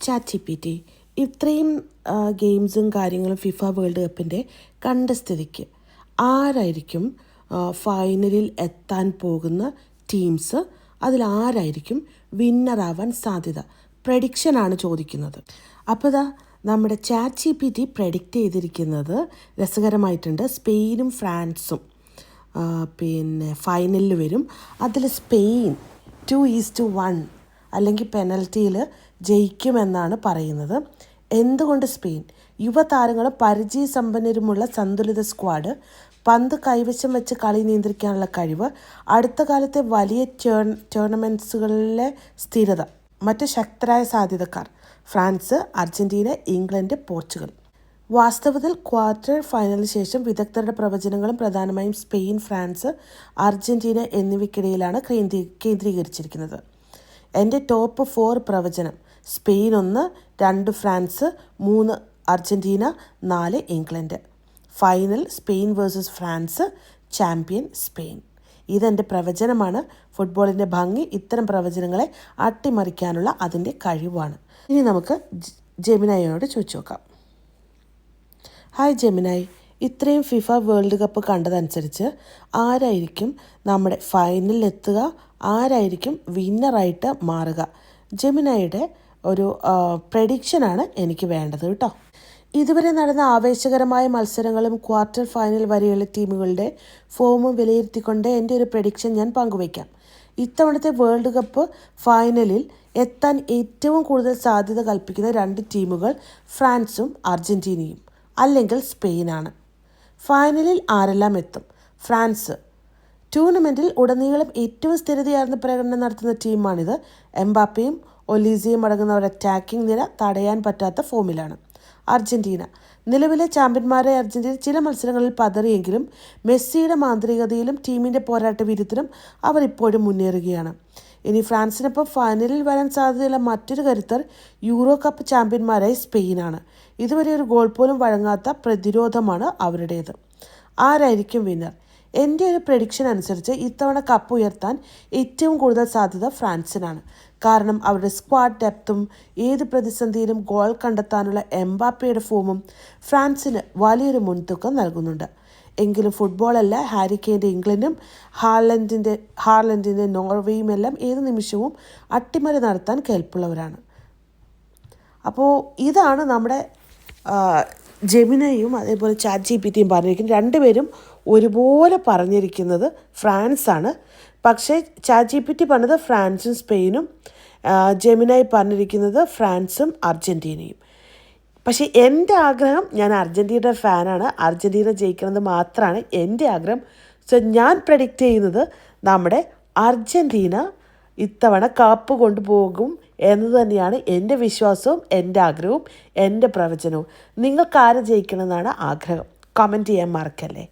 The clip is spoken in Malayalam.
ChatGPT ഇത്രയും ഗെയിംസും കാര്യങ്ങളും ഫിഫ വേൾഡ് കപ്പിൻ്റെ കണ്ട സ്ഥിതിക്ക് ആരായിരിക്കും ഫൈനലിൽ എത്താൻ പോകുന്ന ടീംസ്, അതിലാരായിരിക്കും വിന്നറാവാൻ സാധ്യത? പ്രഡിക്ഷനാണ് ചോദിക്കുന്നത്. അപ്പോൾ നമ്മുടെ ChatGPT പ്രഡിക്റ്റ് ചെയ്തിരിക്കുന്നത് രസകരമായിട്ടുണ്ട്. സ്പെയിനും ഫ്രാൻസും ഫൈനലിൽ വരും. അതിൽ സ്പെയിൻ 2-1 അല്ലെങ്കിൽ പെനൽറ്റിയിൽ ജയിക്കുമെന്നാണ് പറയുന്നത്. എന്തുകൊണ്ട് സ്പെയിൻ? യുവതാരങ്ങളും പരിചയസമ്പന്നരുമുള്ള സന്തുലിത സ്ക്വാഡ്, പന്ത് കൈവശം വെച്ച് കളി നിയന്ത്രിക്കാനുള്ള കഴിവ്, അടുത്ത കാലത്തെ വലിയ ടൂർണമെൻറ്റ്സുകളിലെ സ്ഥിരത. മറ്റ് ശക്തരായ സാധ്യതക്കാർ ഫ്രാൻസ്, അർജൻറ്റീന, ഇംഗ്ലണ്ട്, പോർച്ചുഗൽ. വാസ്തവത്തിൽ ക്വാർട്ടർ ഫൈനലിന് ശേഷം വിദഗ്ധരുടെ പ്രവചനങ്ങളും പ്രധാനമായും സ്പെയിൻ, ഫ്രാൻസ്, അർജൻറ്റീന എന്നിവയ്ക്കിടയിലാണ് കേന്ദ്രീകരിച്ചിരിക്കുന്നത്. എൻ്റെ ടോപ്പ് 4 പ്രവചനം: Spain 1, 2 France, 3 Argentina, 4 England. Final Spain versus France, champion Spain. ഇതെൻ്റെ പ്രവചനമാണ്. ഫുട്ബോളിൻ്റെ ഭംഗി ഇത്തരം പ്രവചനങ്ങളെ അട്ടിമറിക്കാനുള്ള അതിൻ്റെ കഴിവാണ്. ഇനി നമുക്ക് ജെമിനായിയോട് ചോദിച്ചു നോക്കാം. ഹായ് ജെമിനായി, ഇത്രയും ഫിഫ വേൾഡ് കപ്പ് കണ്ടതനുസരിച്ച് ആരായിരിക്കും നമ്മുടെ ഫൈനലിൽ എത്തുക? ആരായിരിക്കും വിന്നറായിട്ട് മാറുക? ജെമിനായിയുടെ ഒരു പ്രഡിക്ഷനാണ് എനിക്ക് വേണ്ടത് കേട്ടോ. ഇതുവരെ നടന്ന ആവേശകരമായ മത്സരങ്ങളും ക്വാർട്ടർ ഫൈനൽ വരെയുള്ള ടീമുകളുടെ ഫോമും വിലയിരുത്തിക്കൊണ്ട് എൻ്റെ ഒരു പ്രഡിക്ഷൻ ഞാൻ പങ്കുവയ്ക്കാം. ഇത്തവണത്തെ വേൾഡ് കപ്പ് ഫൈനലിൽ എത്താൻ ഏറ്റവും കൂടുതൽ സാധ്യത കൽപ്പിക്കുന്ന 2 ടീമുകൾ ഫ്രാൻസും അർജൻറ്റീനയും അല്ലെങ്കിൽ സ്പെയിനാണ്. ഫൈനലിൽ ആരെല്ലാം എത്തും? ഫ്രാൻസ്. ടൂർണമെൻറ്റിൽ ഉടനീളം ഏറ്റവും സ്ഥിരതയാർന്ന പ്രകടനം നടത്തുന്ന ടീമാണിത്. എംബാപ്പയും ഒലീസിയും അടങ്ങുന്ന ഒരു അറ്റാക്കിംഗ് നിര തടയാൻ പറ്റാത്ത ഫോമിലാണ്. അർജൻറ്റീന. നിലവിലെ ചാമ്പ്യന്മാരായ അർജൻറ്റീന ചില മത്സരങ്ങളിൽ പതറിയെങ്കിലും മെസ്സിയുടെ മാന്ത്രികതയിലും ടീമിൻ്റെ പോരാട്ട വീര്യത്തിലും അവർ ഇപ്പോഴും മുന്നേറുകയാണ്. ഇനി ഫ്രാൻസിനൊപ്പം ഫൈനലിൽ വരാൻ സാധ്യതയുള്ള മറ്റൊരു കരുത്തർ യൂറോ കപ്പ് ചാമ്പ്യന്മാരായ സ്പെയിനാണ്. ഇതുവരെ ഒരു ഗോൾ പോലും വഴങ്ങാത്ത പ്രതിരോധമാണ് അവരുടേത്. ആരായിരിക്കും വിന്നർ? എൻ്റെ ഒരു പ്രഡിക്ഷൻ അനുസരിച്ച് ഇത്തവണ കപ്പ് ഉയർത്താൻ ഏറ്റവും കൂടുതൽ സാധ്യത ഫ്രാൻസിനാണ്. കാരണം അവരുടെ സ്ക്വാഡ് ഡെപ്തും ഏത് പ്രതിസന്ധിയിലും ഗോൾ കണ്ടെത്താനുള്ള എംബാപ്പയുടെ ഫോമും ഫ്രാൻസിന് വലിയൊരു മുൻതൂക്കം നൽകുന്നുണ്ട്. എങ്കിലും ഫുട്ബോളല്ല, ഹാരി കെയ്ൻ്റെ ഇംഗ്ലണ്ടും ഹാർലൻഡിൻ്റെ നോർവേയും എല്ലാം ഏത് നിമിഷവും അട്ടിമറി നടത്താൻ കെൽപ്പുള്ളവരാണ്. അപ്പോൾ ഇതാണ് നമ്മുടെ ജെമിനയും അതേപോലെ ChatGPTയും പറഞ്ഞിരിക്കുന്നത്. രണ്ടുപേരും ഒരുപോലെ പറഞ്ഞിരിക്കുന്നത് ഫ്രാൻസാണ്. പക്ഷേ ChatGPT പറഞ്ഞത് ഫ്രാൻസും സ്പെയിനും, ജെമിനായി പറഞ്ഞിരിക്കുന്നത് ഫ്രാൻസും അർജൻറ്റീനയും. പക്ഷേ എൻ്റെ ആഗ്രഹം, ഞാൻ അർജൻറ്റീനയുടെ ഫാനാണ്, അർജൻറ്റീന ജയിക്കണമെന്ന് മാത്രമാണ് എൻ്റെ ആഗ്രഹം. സോ ഞാൻ പ്രഡിക്റ്റ് ചെയ്യുന്നത് നമ്മുടെ അർജൻറ്റീന ഇത്തവണ കപ്പ് കൊണ്ടുപോകും എന്ന് തന്നെയാണ് എൻ്റെ വിശ്വാസവും എൻ്റെ ആഗ്രഹവും എൻ്റെ പ്രവചനവും. നിങ്ങൾക്ക് ആര് ജയിക്കണമെന്നാണ് ആഗ്രഹം? കമൻറ്റ് ചെയ്യാൻ മറക്കല്ലേ.